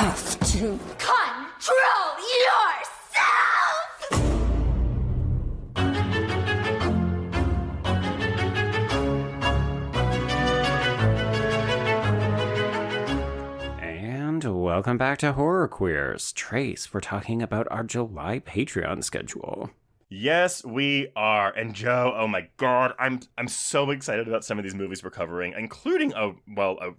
have to control yourself! And welcome back to Horror Queers. Trace, we're talking about our July Patreon schedule. Yes, we are. And Joe, oh my god, I'm so excited about some of these movies we're covering, including a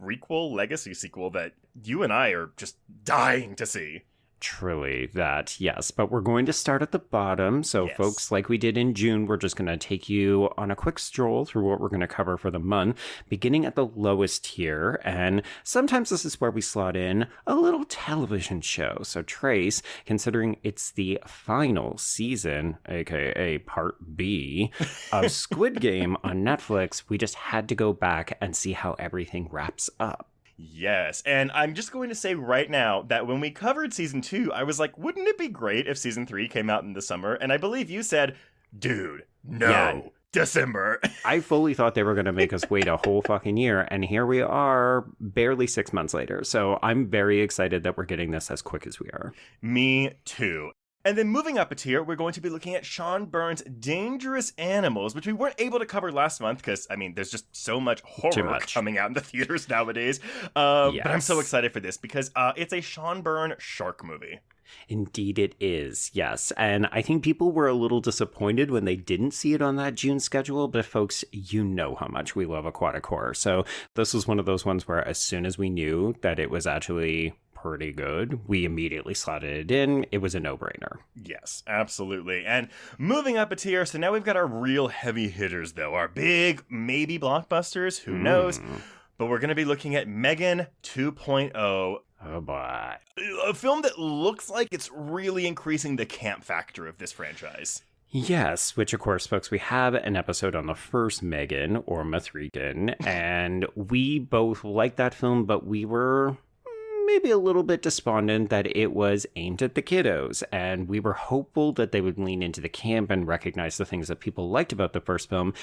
requel legacy sequel that you and I are just dying to see. Truly that, yes. But we're going to start at the bottom. So Yes. folks, like we did in June, we're just going to take you on a quick stroll through what we're going to cover for the month, beginning at the lowest tier. And sometimes this is where we slot in a little television show. So Trace, considering it's the final season, aka part B, of Squid Game on Netflix, we just had to go back and see how everything wraps up. Yes, and I'm just going to say right now that when we covered season 2, I was like, wouldn't it be great if season 3 came out in the summer? And I believe you said, dude, no, Yeah. December. I fully thought they were going to make us wait a whole fucking year, and here we are barely 6 months later. So I'm very excited that we're getting this as quick as we are. Me too. And then moving up a tier, we're going to be looking at Sean Byrne's Dangerous Animals, which we weren't able to cover last month because, I mean, there's just so much horror coming out in the theaters nowadays. But I'm so excited for this because it's a Sean Byrne shark movie. Indeed it is, yes. And I think people were a little disappointed when they didn't see it on that June schedule, but folks, you know how much we love aquatic horror. So this was one of those ones where as soon as we knew that it was actually pretty good, we immediately slotted it in. It was a no-brainer. Yes, absolutely. And moving up a tier, so now we've got our real heavy hitters, though. Our big, maybe blockbusters, who knows? But we're going to be looking at Megan 2.0. Oh boy. A film that looks like it's really increasing the camp factor of this franchise. Yes, which of course, folks, we have an episode on the first Megan, or Mathregan, and we both liked that film, but we were maybe a little bit despondent that it was aimed at the kiddos, and we were hopeful that they would lean into the camp and recognize the things that people liked about the first film.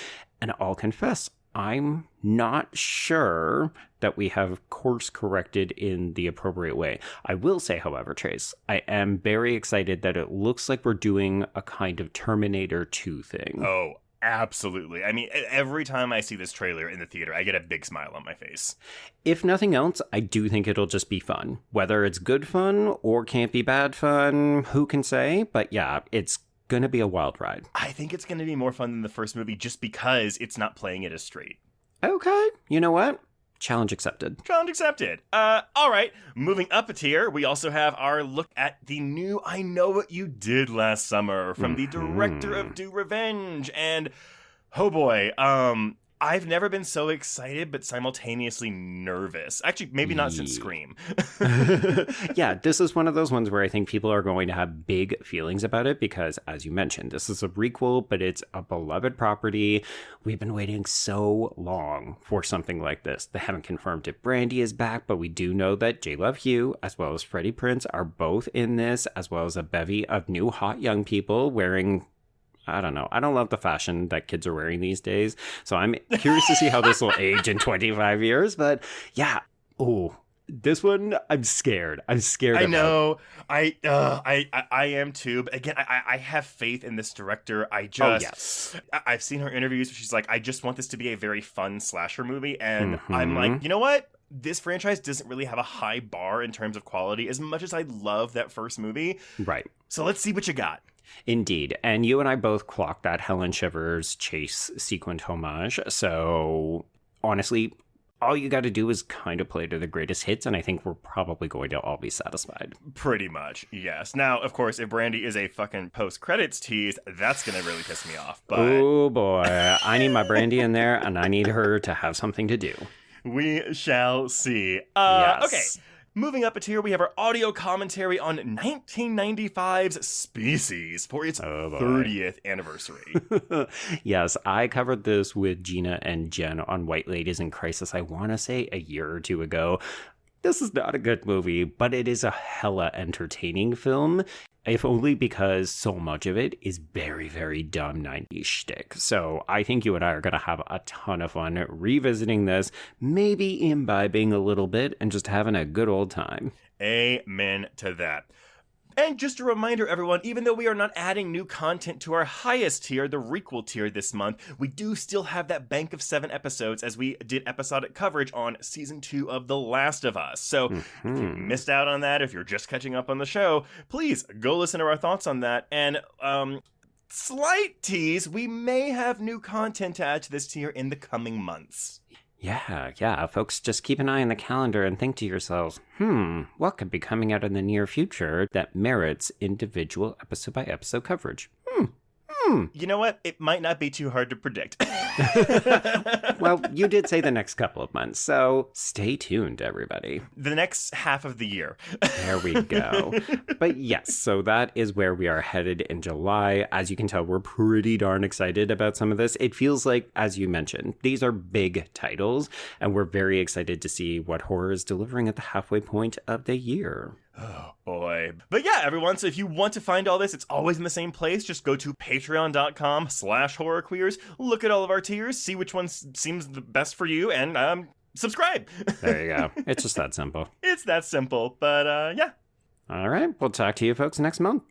And I'll confess, I'm not sure that we have course corrected in the appropriate way. I will say, however, Trace, I am very excited that it looks like we're doing a kind of Terminator 2 thing. Oh, absolutely. I mean, every time I see this trailer in the theater, I get a big smile on my face. If nothing else, I do think it'll just be fun. Whether it's good fun or can't be bad fun, who can say? But yeah, it's going to be a wild ride. I think it's going to be more fun than the first movie just because it's not playing it as straight. Okay, you know what? Challenge accepted. Challenge accepted. All right. Moving up a tier, we also have our look at the new I Know What You Did Last Summer from the director of Do Revenge. And, oh boy, I've never been so excited but simultaneously nervous. Actually, maybe not since Scream. Yeah, this is one of those ones where I think people are going to have big feelings about it because, as you mentioned, this is a prequel, but it's a beloved property. We've been waiting so long for something like this. They haven't confirmed if Brandy is back, but we do know that J. Love Hugh, as well as Freddie Prinze, are both in this, as well as a bevy of new hot young people wearing... I don't know. I don't love the fashion that kids are wearing these days. So I'm curious to see how this will age in 25 years. But yeah. Oh, this one, I'm scared. I'm scared. I know. I am too. But again, I have faith in this director. I've seen her interviews where she's like, I just want this to be a very fun slasher movie. And I'm like, you know what? This franchise doesn't really have a high bar in terms of quality as much as I love that first movie. Right. So let's see what you got. Indeed. And you and I both clocked that Helen Shivers chase sequence homage. So honestly, all you got to do is kind of play to the greatest hits, and I think we're probably going to all be satisfied. Pretty much, yes. Now, of course, if Brandy is a fucking post-credits tease, that's going to really piss me off. But oh boy, I need my Brandy in there, and I need her to have something to do. We shall see. Yes. Okay. Moving up a tier, we have our audio commentary on 1995's Species for its 30th anniversary. Yes, I covered this with Gina and Jen on White Ladies in Crisis, I want to say a year or two ago. This is not a good movie, but it is a hella entertaining film, if only because so much of it is very, very dumb 90s shtick. So I think you and I are going to have a ton of fun revisiting this, maybe imbibing a little bit and just having a good old time. Amen to that. And just a reminder, everyone, even though we are not adding new content to our highest tier, the requel tier this month, we do still have that bank of 7 episodes as we did episodic coverage on Season 2 of The Last of Us. So if you missed out on that, if you're just catching up on the show, please go listen to our thoughts on that. And slight tease, we may have new content to add to this tier in the coming months. Yeah, folks, just keep an eye on the calendar and think to yourselves, what could be coming out in the near future that merits individual episode-by-episode coverage? You know what? It might not be too hard to predict. Well, you did say the next couple of months, so stay tuned, everybody. The next half of the year. There we go. But yes, so that is where we are headed in July. As you can tell, we're pretty darn excited about some of this. It feels like, as you mentioned, these are big titles, and we're very excited to see what horror is delivering at the halfway point of the year. Oh, boy. But yeah, everyone, so if you want to find all this, it's always in the same place. Just go to patreon.com/horrorqueers, look at all of our tiers, see which one seems the best for you, and subscribe. There you go. It's just that simple. It's that simple. But yeah. All right. We'll talk to you folks next month.